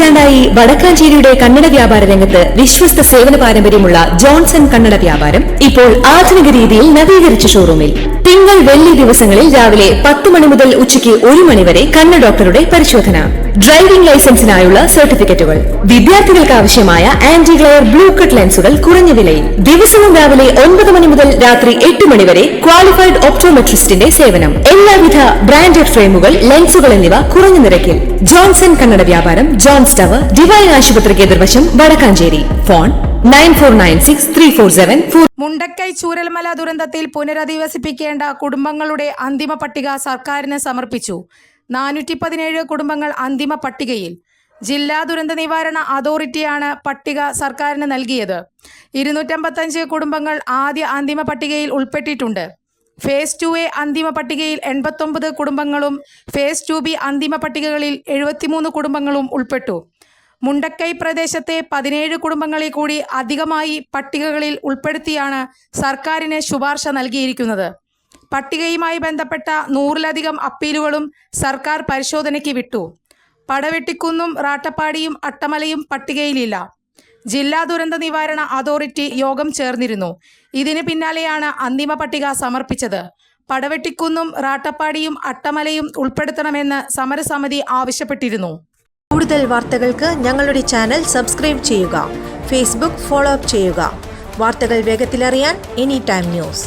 പതിറ്റാണ്ടായി വടക്കാഞ്ചേരിയുടെ കന്നഡ വ്യാപാര രംഗത്ത് വിശ്വസ്ത സേവന പാരമ്പര്യമുള്ള ജോൺസൺ കന്നഡ വ്യാപാരം ഇപ്പോൾ ആധുനിക രീതിയിൽ നവീകരിച്ച ഷോറൂമിൽ തിങ്കൾ വെള്ളി ദിവസങ്ങളിൽ രാവിലെ 10 മണി മുതൽ ഉച്ചയ്ക്ക് 1 മണി വരെ കണ്ണ് ഡോക്ടറുടെ പരിശോധന, ഡ്രൈവിംഗ് ലൈസൻസിനായുള്ള സർട്ടിഫിക്കറ്റുകൾ, വിദ്യാർത്ഥികൾക്ക് ആവശ്യമായ ആന്റി ഗ്ലെയർ ബ്ലൂ കട്ട് ലെൻസുകൾ കുറഞ്ഞ വിലയിൽ, ദിവസവും രാവിലെ 9 മണി മുതൽ രാത്രി 8 മണി വരെ ക്വാളിഫൈഡ് ഒപ്റ്റോമെട്രിസ്റ്റിന്റെ സേവനം, എല്ലാവിധ ബ്രാൻഡഡ് ഫ്രെയിമുകൾ, ലെൻസുകൾ എന്നിവ കുറഞ്ഞ നിരക്കിൽ. ജോൺസൺ കന്നഡ വ്യാപാരം, ജോൺസ് ടവർ, ഡിവൈൻ ആശുപത്രിക്ക് എതിർവശം, വടക്കാഞ്ചേരി. ഫോൺ 94963474. മുണ്ടക്കൈ ചൂരൽമല ദുരന്തത്തിൽ പുനരധിവസിപ്പിക്കേണ്ട കുടുംബങ്ങളുടെ അന്തിമ പട്ടിക സർക്കാരിന് സമർപ്പിച്ചു. 417 കുടുംബങ്ങൾ അന്തിമ പട്ടികയിൽ. ജില്ലാ ദുരന്ത നിവാരണ അതോറിറ്റിയാണ് പട്ടിക സർക്കാരിന് നൽകിയത്. 255 കുടുംബങ്ങൾ ആദ്യ അന്തിമ പട്ടികയിൽ ഉൾപ്പെട്ടിട്ടുണ്ട്. ഫേസ് 2A അന്തിമ പട്ടികയിൽ 89 കുടുംബങ്ങളും ഫേസ് 2B അന്തിമ പട്ടികകളിൽ 73 കുടുംബങ്ങളും ഉൾപ്പെട്ടു. മുണ്ടക്കൈ പ്രദേശത്തെ 17 കുടുംബങ്ങളെ കൂടി അധികമായി പട്ടികകളിൽ ഉൾപ്പെടുത്തിയാണ് സർക്കാരിന് ശുപാർശ നൽകിയിരിക്കുന്നത്. പട്ടികയുമായി ബന്ധപ്പെട്ട 100-ലധികം അപ്പീലുകളും സർക്കാർ പരിശോധനയ്ക്ക് വിട്ടു. പടവെട്ടിക്കുന്നും റാട്ടപ്പാടിയും അട്ടമലയും പട്ടികയിലില്ല. ജില്ലാ ദുരന്ത നിവാരണ അതോറിറ്റി യോഗം ചേർന്നിരുന്നു. ഇതിന് പിന്നാലെയാണ് അന്തിമ പട്ടിക സമർപ്പിച്ചത്. പടവെട്ടിക്കുന്നും റാട്ടപ്പാടിയും അട്ടമലയും ഉൾപ്പെടുത്തണമെന്ന് സമരസമിതി ആവശ്യപ്പെട്ടിരുന്നു. കൂടുതൽ വാർത്തകൾക്ക് ഞങ്ങളുടെ ചാനൽ സബ്സ്ക്രൈബ് ചെയ്യുക. ഫേസ്ബുക്ക് ഫോളോ അപ്പ് ചെയ്യുക. വാർത്തകൾ വേഗത്തിലറിയാൻ എനി ടൈം ന്യൂസ്.